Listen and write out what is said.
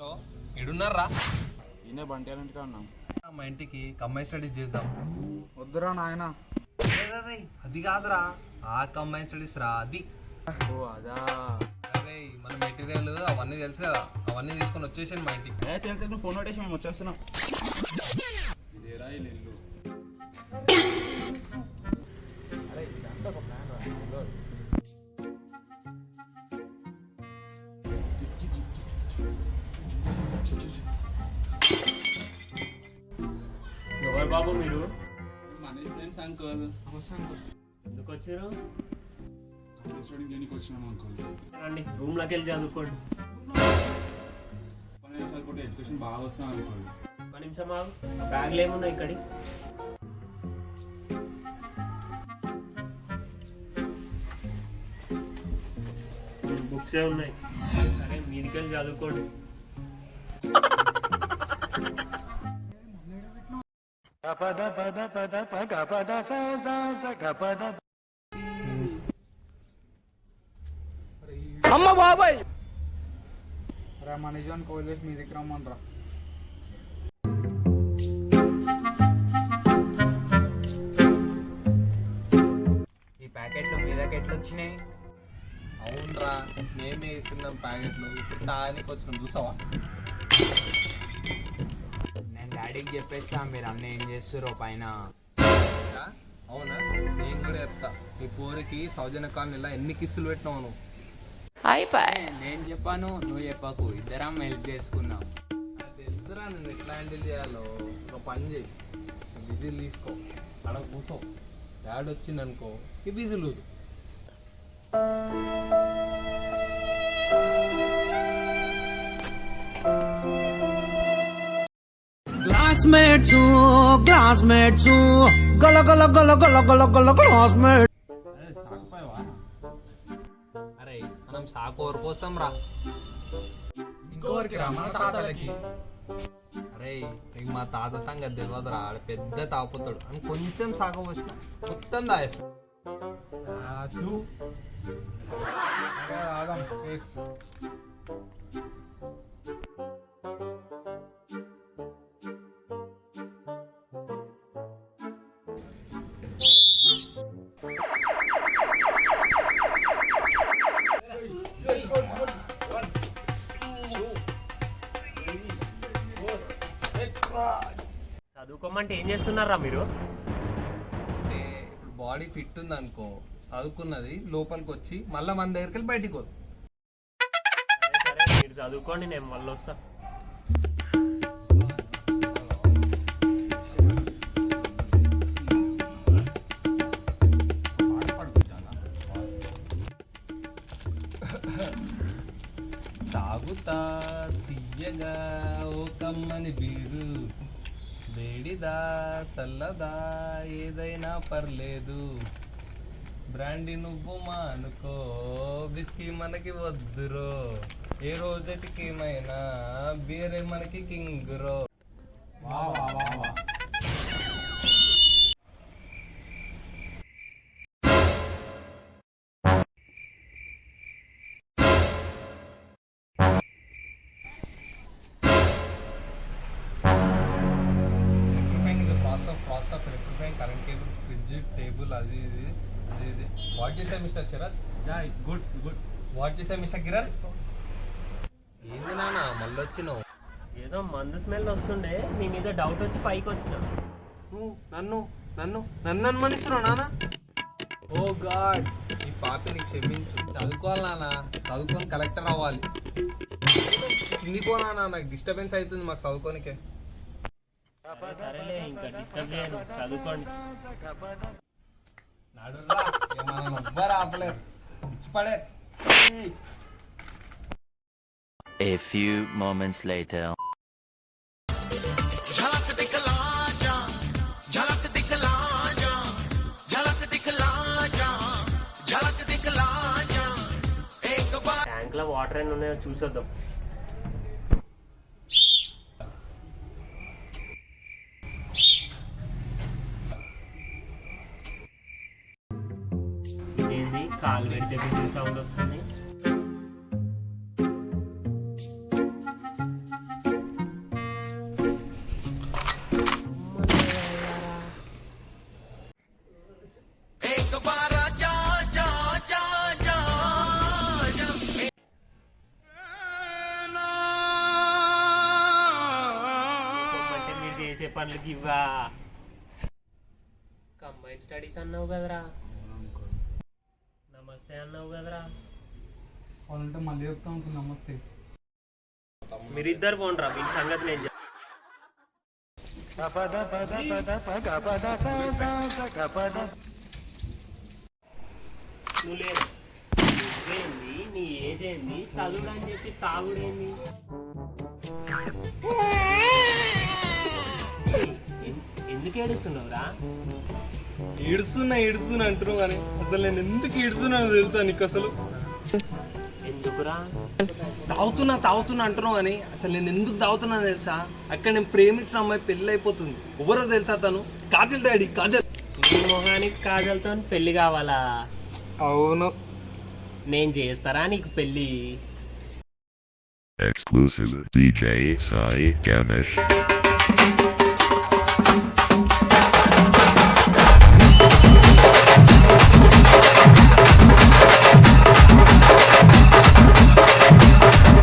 Hello, ఎడున్నారా? ఈయన బంటి ఇంటికి ఉన్నాం. మా ఇంటికి కంబైన్ స్టడీస్ చేద్దాం. వద్దురా నాయన. అది కాదురా, ఆ కంబైన్ స్టడీస్ రా, అది. ఓ అదా. అరే మన మెటీరియల్ అవన్నీ తెలుసు కదా, అవన్నీ తీసుకొని వచ్చేసాను మా ఇంటికి. తెలుసు, నువ్వు ఫోన్ కొట్టేసి మేము వచ్చేస్తున్నాం. ఇదేరా ఇల్లు. అరే ఇదంతా ఒక ప్లాన్ రా. ఎవరు బాబు మీరు? Manish friends uncle. ఎందుకు వచ్చారు? దేనికి వచ్చినాం అంకుల్? రండి రూమ్ లోకి వెళ్ళి చదువుకోండి. ఎడ్యుకేషన్ బాగా వస్తున్నాం అంకుల్. ఒక నిమిషం ఆగు. బ్యాగ్లు ఏమున్నాయి ఇక్కడి? బుక్సే ఉన్నాయి. సరే మీదికి వెళ్ళి చదువుకోండి. అమ్మ బాబాయ్ రా మనీష్ అని కాల్ చేసి మీ దగ్గర రమ్మనరా. ఈ ప్యాకెట్లు మీ దగ్గర ఎట్లా వచ్చినాయి? అవునరా, మేమే ఇస్తున్నాం ప్యాకెట్లు. ఇప్పుడు తానికి వచ్చినాం, చూసావా? నేను డాడీకి చెప్పేస్తా, మీరు అన్న ఏం చేస్తారో పైన. అవునా, నేను కూడా చెప్తా. ఈ పోరికి సౌజన్య కాలనీలో ఎన్ని కిస్సులు పెట్టినావు నువ్వు? నేను చెప్పాను, నువ్వు చెప్పకు, ఇద్దరం హెల్ప్ చేసుకున్నాం. నాకు తెలుసురా నేను ఎట్లా హ్యాండిల్ చేయాలో. ఒక పని చేయి, విజిల్ తీసుకో, అక్కడ కూర్చో. డాడీ వచ్చింది అనుకో, ఈ విజిల్ ఊదు. క్లాస్మేట్స్ గల గల గల గల గల గల క్లాస్మేట్. అరే మనం సాకోరు కోసం రా. ఇంకోరికి రా, మన తాతలకి. అరే నీకు మా తాత సంగతి తెలియదురా, ఆడ పెద్ద తాపుతాడు అని కొంచెం సాగు వచ్చిన మొత్తం దాయేస్తాడు. చదువుకోమంటే ఏం చేస్తున్నారా మీరు? అంటే ఇప్పుడు బాడీ ఫిట్ ఉంది అనుకో, చదువుకున్నది లోపలికి వచ్చి మళ్ళీ మన దగ్గరికి వెళ్ళి బయటికి పోదు. సరే మీరు చదువుకోండి, నేను మళ్ళీ వస్తా. తాగుతా తీయగా ఓ కమ్మని బీరు, వేడిదా చల్లదా ఏదైనా పర్లేదు, బ్రాండీ నువ్వు మానుకో, బిస్కీ మనకి వద్దురో, ఏ రోజుకి ఏమైనా బీరే మనకి కింగురో. Process of electrifying current cable, fridge, table, అది ఇది. What you say, Mr. Sharat? Yeah, good. What you say, Mr. Kiran? ఏంది నాన్న మళ్ళీ వచ్చినావు? ఏదో మందు స్మెల్ వస్తుండే, మీ మీద డౌట్ వచ్చి పైకి వచ్చిన. నువ్వు నన్ను అనుమానిస్తున్నావు నాన్న? ఓ గాడ్, ఈ పాపిని క్షమించు. చదువుకోవాలి నాన్న, చదువుకొని కలెక్టర్ అవ్వాలి. కిందికో నాన్న, నాకు డిస్టర్బెన్స్ అవుతుంది మాకు చదువుకోనికే. సరేలే, ఇంకా డిస్టర్బ్ చేయను, చదువుకోండి. నడురా, మనం ఎవ్వరు ఆపలేరు, పడే. A few moments later. Tank లో వాటర్ ఎన్ని ఉన్నాయో చూసొద్దాం. ఏంది కాలు పెడితే సౌండ్ వస్తుంది? పనులకి ఇవ్వా. కంబైన్ స్టడీస్ అన్నావు కదరా, నమస్తే అన్నావు కదరా. వాళ్ళంటే మళ్ళీ చెప్తా ఉంటుంది నమస్తే. మీరిద్దరు పోండ్రా, వీళ్ళ సంగతి నేను చెప్తా. నువ్వు లేదు, నువ్వేంది, నీ ఏజ్ ఏంది, చదువు అని చెప్పి తాగుడేంది? ఎందుకు ఏడుస్తున్నావురా? ఏడుస్తున్నా అంటున్నావు కానీ అసలు నేను ఎందుకు ఏడుస్తున్నాను తెలుసా నీకు? అసలు ఎందుకురా? తాగుతున్నా అంటున్నావు కానీ అసలు నేను ఎందుకు తాగుతున్నాను తెలుసా? అక్కడ నేను ప్రేమించిన అమ్మాయి పెళ్ళి అయిపోతుంది. ఎవరో తెలుసా? తను కాజల్ డాడీ, కాజల్. నీ మొహానికి కాజల్తో పెళ్లి కావాలా? అవును. నేను చేస్తారా నీకు పెళ్లి? Exclusive DJ Sai Ganesh.